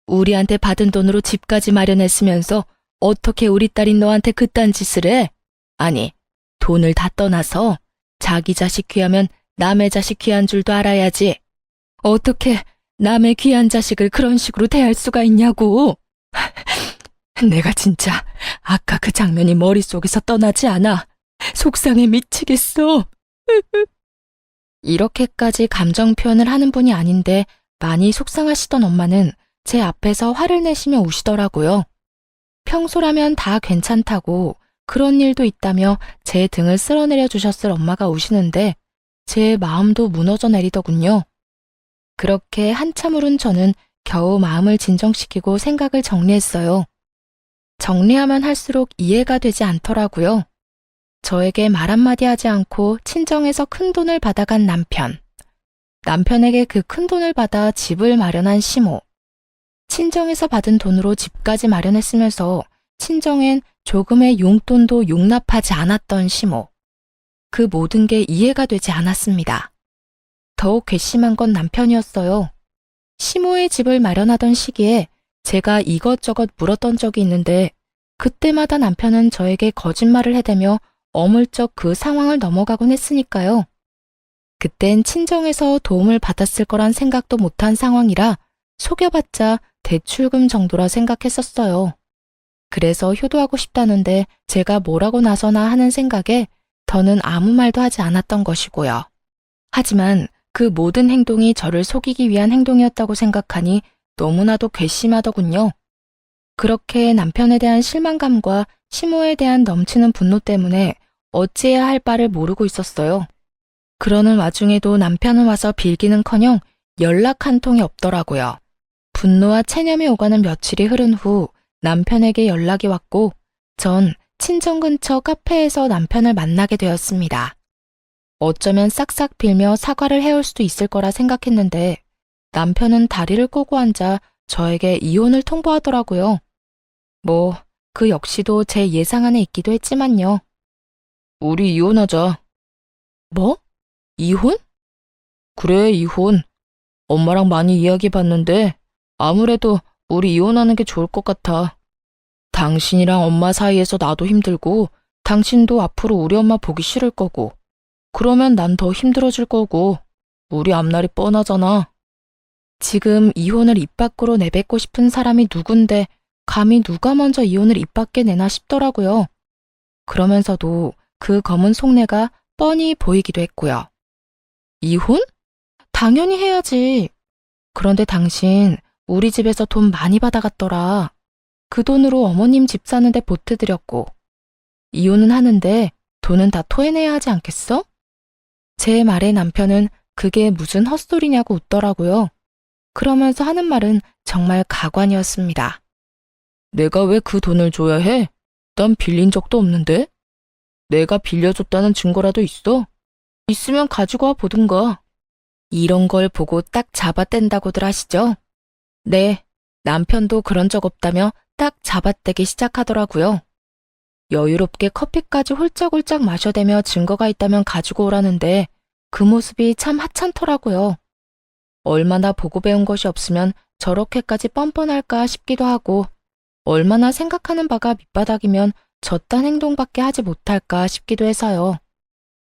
우리한테 받은 돈으로 집까지 마련했으면서 어떻게 우리 딸인 너한테 그딴 짓을 해? 아니, 돈을 다 떠나서 자기 자식 귀하면 남의 자식 귀한 줄도 알아야지. 어떻게 남의 귀한 자식을 그런 식으로 대할 수가 있냐고. 내가 진짜 아까 그 장면이 머릿속에서 떠나지 않아. 속상해 미치겠어. 이렇게까지 감정 표현을 하는 분이 아닌데 많이 속상하시던 엄마는 제 앞에서 화를 내시며 우시더라고요. 평소라면 다 괜찮다고 그런 일도 있다며 제 등을 쓸어내려 주셨을 엄마가 우시는데 제 마음도 무너져 내리더군요. 그렇게 한참 울은 저는 겨우 마음을 진정시키고 생각을 정리했어요. 정리하면 할수록 이해가 되지 않더라고요. 저에게 말 한마디 하지 않고 친정에서 큰 돈을 받아간 남편. 남편에게 그 큰 돈을 받아 집을 마련한 시모. 친정에서 받은 돈으로 집까지 마련했으면서 친정엔 조금의 용돈도 용납하지 않았던 시모. 그 모든 게 이해가 되지 않았습니다. 더욱 괘씸한 건 남편이었어요. 시모의 집을 마련하던 시기에 제가 이것저것 물었던 적이 있는데 그때마다 남편은 저에게 거짓말을 해대며 어물쩍 그 상황을 넘어가곤 했으니까요. 그땐 친정에서 도움을 받았을 거란 생각도 못한 상황이라 속여봤자 대출금 정도라 생각했었어요. 그래서 효도하고 싶다는데 제가 뭐라고 나서나 하는 생각에 더는 아무 말도 하지 않았던 것이고요. 하지만 그 모든 행동이 저를 속이기 위한 행동이었다고 생각하니 너무나도 괘씸하더군요. 그렇게 남편에 대한 실망감과 시모에 대한 넘치는 분노 때문에 어찌해야 할 바를 모르고 있었어요. 그러는 와중에도 남편은 와서 빌기는커녕 연락 한 통이 없더라고요. 분노와 체념이 오가는 며칠이 흐른 후 남편에게 연락이 왔고 전 친정 근처 카페에서 남편을 만나게 되었습니다. 어쩌면 싹싹 빌며 사과를 해올 수도 있을 거라 생각했는데 남편은 다리를 꼬고 앉아 저에게 이혼을 통보하더라고요. 그 역시도 제 예상 안에 있기도 했지만요. 우리 이혼하자. 뭐? 이혼? 그래, 이혼. 엄마랑 많이 이야기해봤는데 아무래도 우리 이혼하는 게 좋을 것 같아. 당신이랑 엄마 사이에서 나도 힘들고 당신도 앞으로 우리 엄마 보기 싫을 거고 그러면 난 더 힘들어질 거고 우리 앞날이 뻔하잖아. 지금 이혼을 입 밖으로 내뱉고 싶은 사람이 누군데 감히 누가 먼저 이혼을 입 밖에 내나 싶더라고요. 그러면서도 그 검은 속내가 뻔히 보이기도 했고요. 이혼? 당연히 해야지. 그런데 당신 우리 집에서 돈 많이 받아갔더라. 그 돈으로 어머님 집 사는데 보태드렸고 이혼은 하는데 돈은 다 토해내야 하지 않겠어? 제 말에 남편은 그게 무슨 헛소리냐고 웃더라고요. 그러면서 하는 말은 정말 가관이었습니다. 내가 왜 그 돈을 줘야 해? 난 빌린 적도 없는데? 내가 빌려줬다는 증거라도 있어? 있으면 가지고 와 보든가. 이런 걸 보고 딱 잡아뗀다고들 하시죠? 네, 남편도 그런 적 없다며 딱 잡아떼기 시작하더라고요. 여유롭게 커피까지 홀짝홀짝 마셔대며 증거가 있다면 가지고 오라는데 그 모습이 참 하찮더라고요. 얼마나 보고 배운 것이 없으면 저렇게까지 뻔뻔할까 싶기도 하고 얼마나 생각하는 바가 밑바닥이면 저딴 행동밖에 하지 못할까 싶기도 해서요.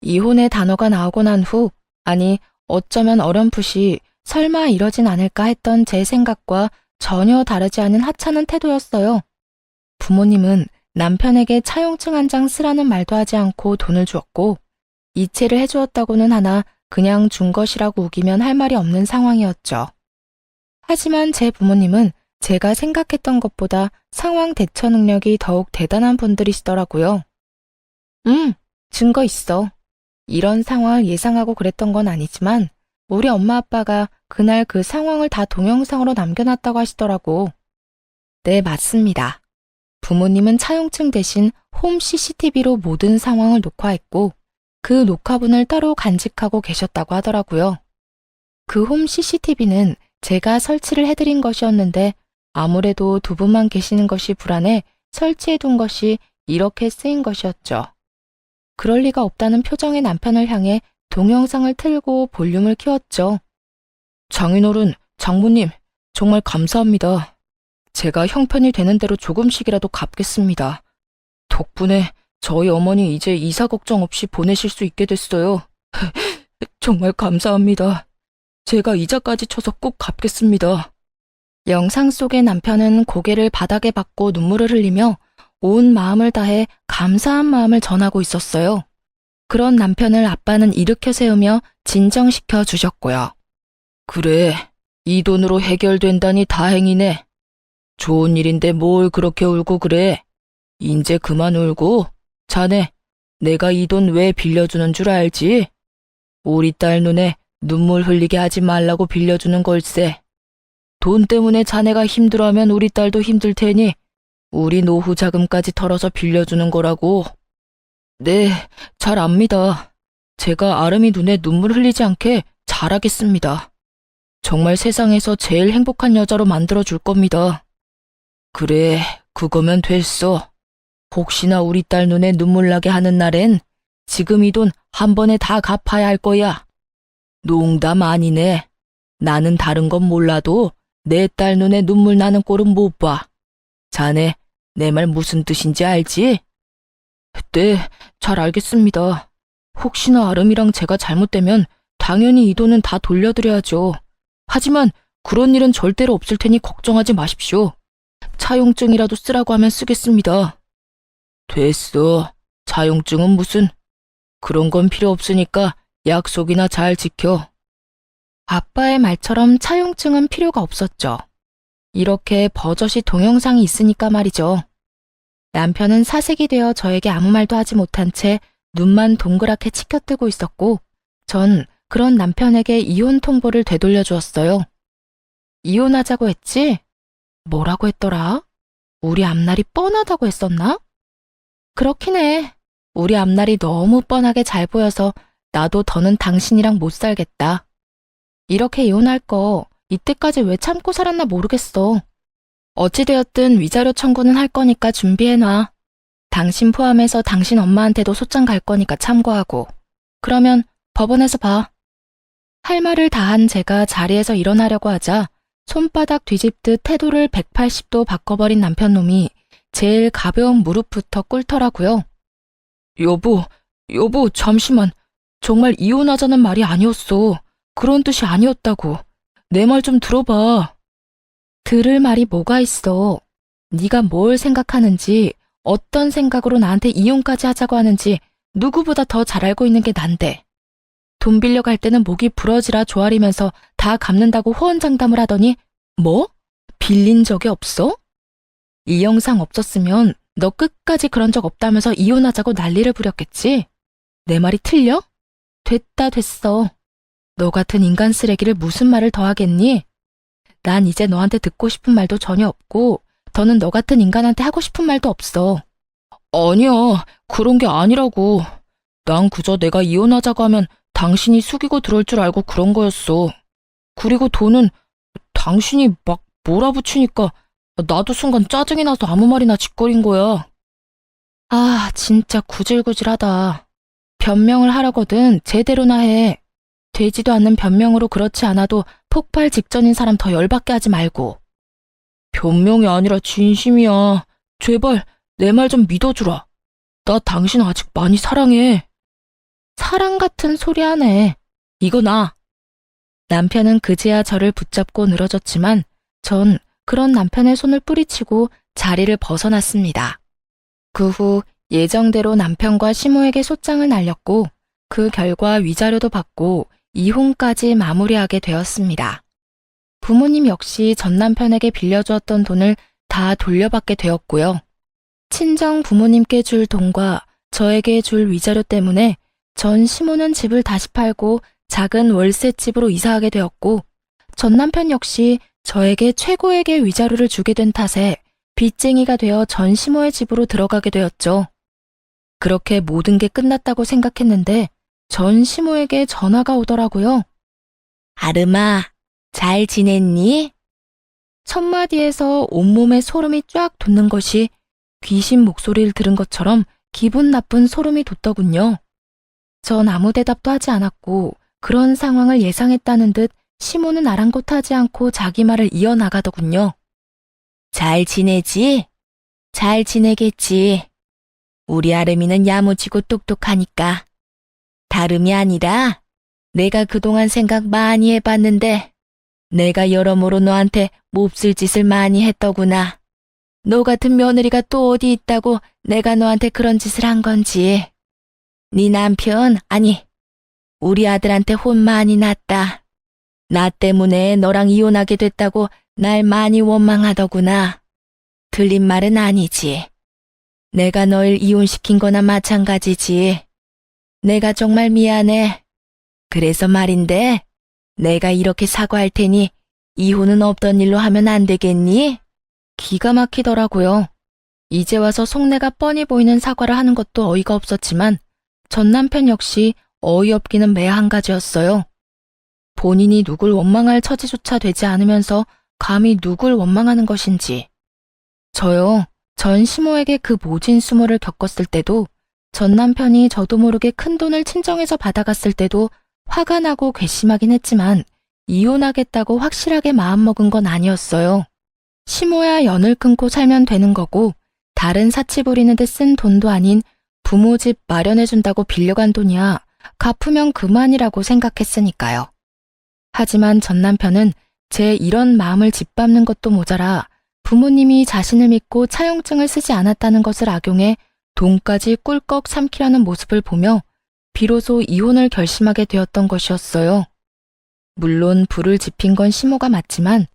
이혼의 단어가 나오고 난 후, 아니 어쩌면 어렴풋이 설마 이러진 않을까 했던 제 생각과 전혀 다르지 않은 하찮은 태도였어요. 부모님은 남편에게 차용증 한 장 쓰라는 말도 하지 않고 돈을 주었고 이체를 해주었다고는 하나 그냥 준 것이라고 우기면 할 말이 없는 상황이었죠. 하지만 제 부모님은 제가 생각했던 것보다 상황 대처 능력이 더욱 대단한 분들이시더라고요. 증거 있어. 이런 상황을 예상하고 그랬던 건 아니지만 우리 엄마 아빠가 그날 그 상황을 다 동영상으로 남겨놨다고 하시더라고. 네, 맞습니다. 부모님은 차용증 대신 홈 CCTV로 모든 상황을 녹화했고 그 녹화본을 따로 간직하고 계셨다고 하더라고요. 그 홈 CCTV는 제가 설치를 해드린 것이었는데 아무래도 두 분만 계시는 것이 불안해 설치해둔 것이 이렇게 쓰인 것이었죠. 그럴 리가 없다는 표정의 남편을 향해 동영상을 틀고 볼륨을 키웠죠. 장인어른, 장모님, 정말 감사합니다. 제가 형편이 되는 대로 조금씩이라도 갚겠습니다. 덕분에 저희 어머니 이제 이사 걱정 없이 보내실 수 있게 됐어요. 정말 감사합니다. 제가 이자까지 쳐서 꼭 갚겠습니다. 영상 속의 남편은 고개를 바닥에 박고 눈물을 흘리며 온 마음을 다해 감사한 마음을 전하고 있었어요. 그런 남편을 아빠는 일으켜 세우며 진정시켜 주셨고요. 그래, 이 돈으로 해결된다니 다행이네. 좋은 일인데 뭘 그렇게 울고 그래. 인제 그만 울고. 자네, 내가 이 돈 왜 빌려주는 줄 알지? 우리 딸 눈에 눈물 흘리게 하지 말라고 빌려주는 걸세. 돈 때문에 자네가 힘들어하면 우리 딸도 힘들 테니 우리 노후 자금까지 털어서 빌려주는 거라고. 네, 잘 압니다. 제가 아름이 눈에 눈물 흘리지 않게 잘하겠습니다. 정말 세상에서 제일 행복한 여자로 만들어줄 겁니다. 그래, 그거면 됐어. 혹시나 우리 딸 눈에 눈물 나게 하는 날엔 지금 이 돈 한 번에 다 갚아야 할 거야. 농담 아니네. 나는 다른 건 몰라도 내 딸 눈에 눈물 나는 꼴은 못 봐. 자네, 내 말 무슨 뜻인지 알지? 네, 잘 알겠습니다. 혹시나 아름이랑 제가 잘못되면 당연히 이 돈은 다 돌려드려야죠. 하지만 그런 일은 절대로 없을 테니 걱정하지 마십시오. 차용증이라도 쓰라고 하면 쓰겠습니다. 됐어. 차용증은 무슨. 그런 건 필요 없으니까 약속이나 잘 지켜. 아빠의 말처럼 차용증은 필요가 없었죠. 이렇게 버젓이 동영상이 있으니까 말이죠. 남편은 사색이 되어 저에게 아무 말도 하지 못한 채 눈만 동그랗게 치켜뜨고 있었고 전 그런 남편에게 이혼 통보를 되돌려 주었어요. 이혼하자고 했지? 뭐라고 했더라? 우리 앞날이 뻔하다고 했었나? 그렇긴 해. 우리 앞날이 너무 뻔하게 잘 보여서 나도 더는 당신이랑 못 살겠다. 이렇게 이혼할 거 이때까지 왜 참고 살았나 모르겠어. 어찌되었든 위자료 청구는 할 거니까 준비해놔. 당신 포함해서 당신 엄마한테도 소장 갈 거니까 참고하고. 그러면 법원에서 봐. 할 말을 다한 제가 자리에서 일어나려고 하자 손바닥 뒤집듯 태도를 180도 바꿔버린 남편놈이 제일 가벼운 무릎부터 꿇더라고요. 여보, 잠시만. 정말 이혼하자는 말이 아니었어. 그런 뜻이 아니었다고. 내 말 좀 들어봐. 들을 말이 뭐가 있어. 네가 뭘 생각하는지, 어떤 생각으로 나한테 이혼까지 하자고 하는지 누구보다 더 잘 알고 있는 게 난데. 돈 빌려갈 때는 목이 부러지라 조아리면서 다 갚는다고 호언장담을 하더니 뭐? 빌린 적이 없어? 이 영상 없었으면 너 끝까지 그런 적 없다면서 이혼하자고 난리를 부렸겠지? 내 말이 틀려? 됐어. 너 같은 인간 쓰레기를 무슨 말을 더 하겠니? 난 이제 너한테 듣고 싶은 말도 전혀 없고 더는 너 같은 인간한테 하고 싶은 말도 없어. 아니야, 그런 게 아니라고. 난 그저 내가 이혼하자고 하면 당신이 숙이고 들어올 줄 알고 그런 거였어. 그리고 돈은 당신이 막 몰아붙이니까 나도 순간 짜증이 나서 아무 말이나 짓거린 거야. 아, 진짜 구질구질하다. 변명을 하려거든 제대로나 해. 되지도 않는 변명으로 그렇지 않아도 폭발 직전인 사람 더 열받게 하지 말고. 변명이 아니라 진심이야. 제발 내 말 좀 믿어주라. 나 당신 아직 많이 사랑해. 사랑 같은 소리 하네. 이거 나. 남편은 그제야 저를 붙잡고 늘어졌지만 전 그런 남편의 손을 뿌리치고 자리를 벗어났습니다. 그 후 예정대로 남편과 시모에게 소장을 날렸고 그 결과 위자료도 받고 이혼까지 마무리하게 되었습니다. 부모님 역시 전 남편에게 빌려주었던 돈을 다 돌려받게 되었고요. 친정 부모님께 줄 돈과 저에게 줄 위자료 때문에 전 시모는 집을 다시 팔고 작은 월세집으로 이사하게 되었고 전 남편 역시 저에게 최고액의 위자료를 주게 된 탓에 빚쟁이가 되어 전 시모의 집으로 들어가게 되었죠. 그렇게 모든 게 끝났다고 생각했는데 전 시모에게 전화가 오더라고요. 아름아, 잘 지냈니? 첫 마디에서 온몸에 소름이 쫙 돋는 것이 귀신 목소리를 들은 것처럼 기분 나쁜 소름이 돋더군요. 전 아무 대답도 하지 않았고 그런 상황을 예상했다는 듯 시모는 아랑곳하지 않고 자기 말을 이어나가더군요. 잘 지내지? 잘 지내겠지. 우리 아름이는 야무지고 똑똑하니까. 다름이 아니라 내가 그동안 생각 많이 해봤는데 내가 여러모로 너한테 몹쓸 짓을 많이 했더구나. 너 같은 며느리가 또 어디 있다고 내가 너한테 그런 짓을 한 건지. 네 남편, 아니, 우리 아들한테 혼 많이 났다. 나 때문에 너랑 이혼하게 됐다고 날 많이 원망하더구나. 틀린 말은 아니지. 내가 널 이혼시킨 거나 마찬가지지. 내가 정말 미안해. 그래서 말인데, 내가 이렇게 사과할 테니 이혼은 없던 일로 하면 안 되겠니? 기가 막히더라고요. 이제 와서 속내가 뻔히 보이는 사과를 하는 것도 어이가 없었지만 전 남편 역시 어이없기는 매 한 가지였어요. 본인이 누굴 원망할 처지조차 되지 않으면서 감히 누굴 원망하는 것인지. 저요, 전 시모에게 그 모진 수모를 겪었을 때도 전 남편이 저도 모르게 큰 돈을 친정에서 받아갔을 때도 화가 나고 괘씸하긴 했지만 이혼하겠다고 확실하게 마음먹은 건 아니었어요. 시모야 연을 끊고 살면 되는 거고 다른 사치 부리는 데 쓴 돈도 아닌 부모 집 마련해준다고 빌려간 돈이야 갚으면 그만이라고 생각했으니까요. 하지만 전 남편은 제 이런 마음을 짓밟는 것도 모자라 부모님이 자신을 믿고 차용증을 쓰지 않았다는 것을 악용해 돈까지 꿀꺽 삼키려는 모습을 보며 비로소 이혼을 결심하게 되었던 것이었어요. 물론 불을 지핀 건 시모가 맞지만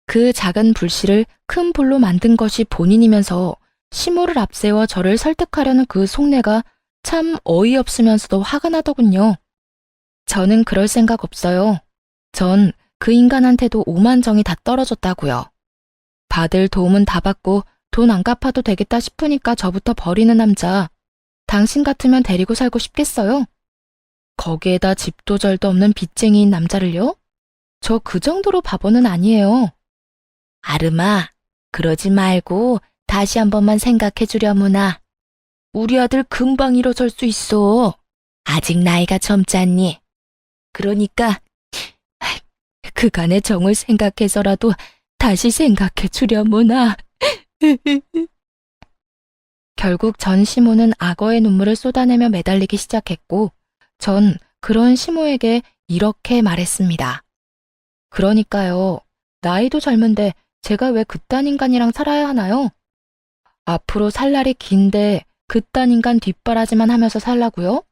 그 작은 불씨를 큰 불로 만든 것이 본인이면서 시모를 앞세워 저를 설득하려는 그 속내가 참 어이없으면서도 화가 나더군요. 저는 그럴 생각 없어요. 전 그 인간한테도 오만정이 다 떨어졌다고요. 받을 도움은 다 받고 돈 안 갚아도 되겠다 싶으니까 저부터 버리는 남자. 당신 같으면 데리고 살고 싶겠어요? 거기에다 집도 절도 없는 빚쟁이인 남자를요? 저 그 정도로 바보는 아니에요. 아름아, 그러지 말고 다시 한 번만 생각해 주려무나. 우리 아들 금방 일어설 수 있어. 아직 나이가 젊잖니. 그러니까 그간의 정을 생각해서라도 다시 생각해 주려무나. 결국 전 시모는 악어의 눈물을 쏟아내며 매달리기 시작했고 전 그런 시모에게 이렇게 말했습니다. 그러니까요. 나이도 젊은데 제가 왜 그딴 인간이랑 살아야 하나요? 앞으로 살 날이 긴데 그딴 인간 뒷바라지만 하면서 살라고요?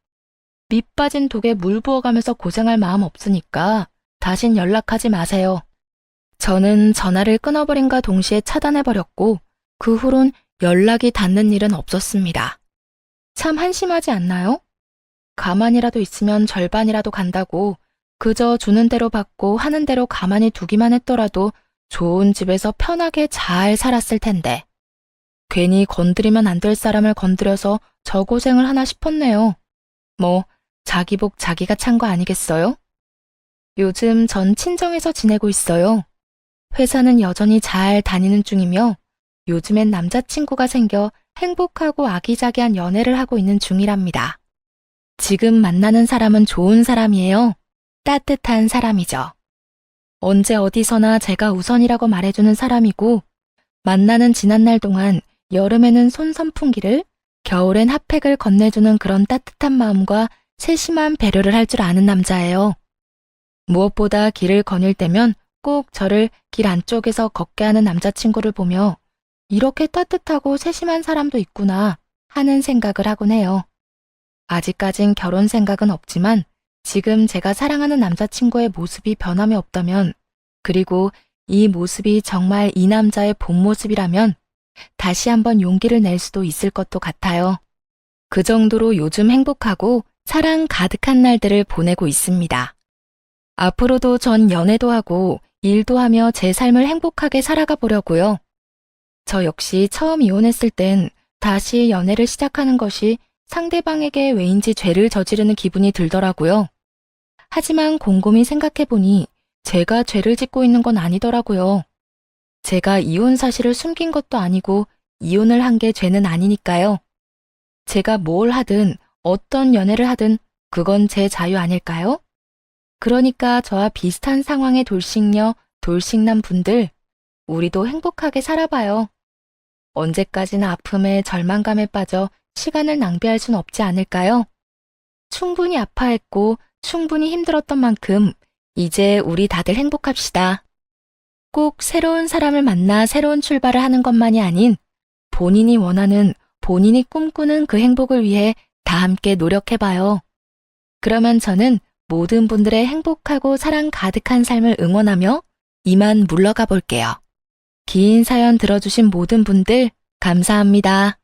밑 빠진 독에 물 부어가면서 고생할 마음 없으니까 다신 연락하지 마세요. 저는 전화를 끊어버린과 동시에 차단해버렸고 그 후론 연락이 닿는 일은 없었습니다. 참 한심하지 않나요? 가만히라도 있으면 절반이라도 간다고 그저 주는 대로 받고 하는 대로 가만히 두기만 했더라도 좋은 집에서 편하게 잘 살았을 텐데. 괜히 건드리면 안 될 사람을 건드려서 저 고생을 하나 싶었네요. 뭐 자기 복 자기가 찬 거 아니겠어요? 요즘 전 친정에서 지내고 있어요. 회사는 여전히 잘 다니는 중이며 요즘엔 남자친구가 생겨 행복하고 아기자기한 연애를 하고 있는 중이랍니다. 지금 만나는 사람은 좋은 사람이에요. 따뜻한 사람이죠. 언제 어디서나 제가 우선이라고 말해주는 사람이고 만나는 지난날 동안 여름에는 손 선풍기를 겨울엔 핫팩을 건네주는 그런 따뜻한 마음과 세심한 배려를 할 줄 아는 남자예요. 무엇보다 길을 거닐 때면 꼭 저를 길 안쪽에서 걷게 하는 남자친구를 보며 이렇게 따뜻하고 세심한 사람도 있구나 하는 생각을 하곤 해요. 아직까진 결혼 생각은 없지만 지금 제가 사랑하는 남자친구의 모습이 변함이 없다면 그리고 이 모습이 정말 이 남자의 본 모습이라면 다시 한번 용기를 낼 수도 있을 것도 같아요. 그 정도로 요즘 행복하고 사랑 가득한 날들을 보내고 있습니다. 앞으로도 전 연애도 하고 일도 하며 제 삶을 행복하게 살아가 보려고요. 저 역시 처음 이혼했을 땐 다시 연애를 시작하는 것이 상대방에게 왜인지 죄를 저지르는 기분이 들더라고요. 하지만 곰곰이 생각해보니 제가 죄를 짓고 있는 건 아니더라고요. 제가 이혼 사실을 숨긴 것도 아니고 이혼을 한 게 죄는 아니니까요. 제가 뭘 하든 어떤 연애를 하든 그건 제 자유 아닐까요? 그러니까 저와 비슷한 상황의 돌싱녀, 돌싱남 분들, 우리도 행복하게 살아봐요. 언제까지나 아픔에 절망감에 빠져 시간을 낭비할 순 없지 않을까요? 충분히 아파했고 충분히 힘들었던 만큼 이제 우리 다들 행복합시다. 꼭 새로운 사람을 만나 새로운 출발을 하는 것만이 아닌 본인이 원하는, 본인이 꿈꾸는 그 행복을 위해 다 함께 노력해봐요. 그러면 저는 모든 분들의 행복하고 사랑 가득한 삶을 응원하며 이만 물러가 볼게요. 긴 사연 들어주신 모든 분들 감사합니다.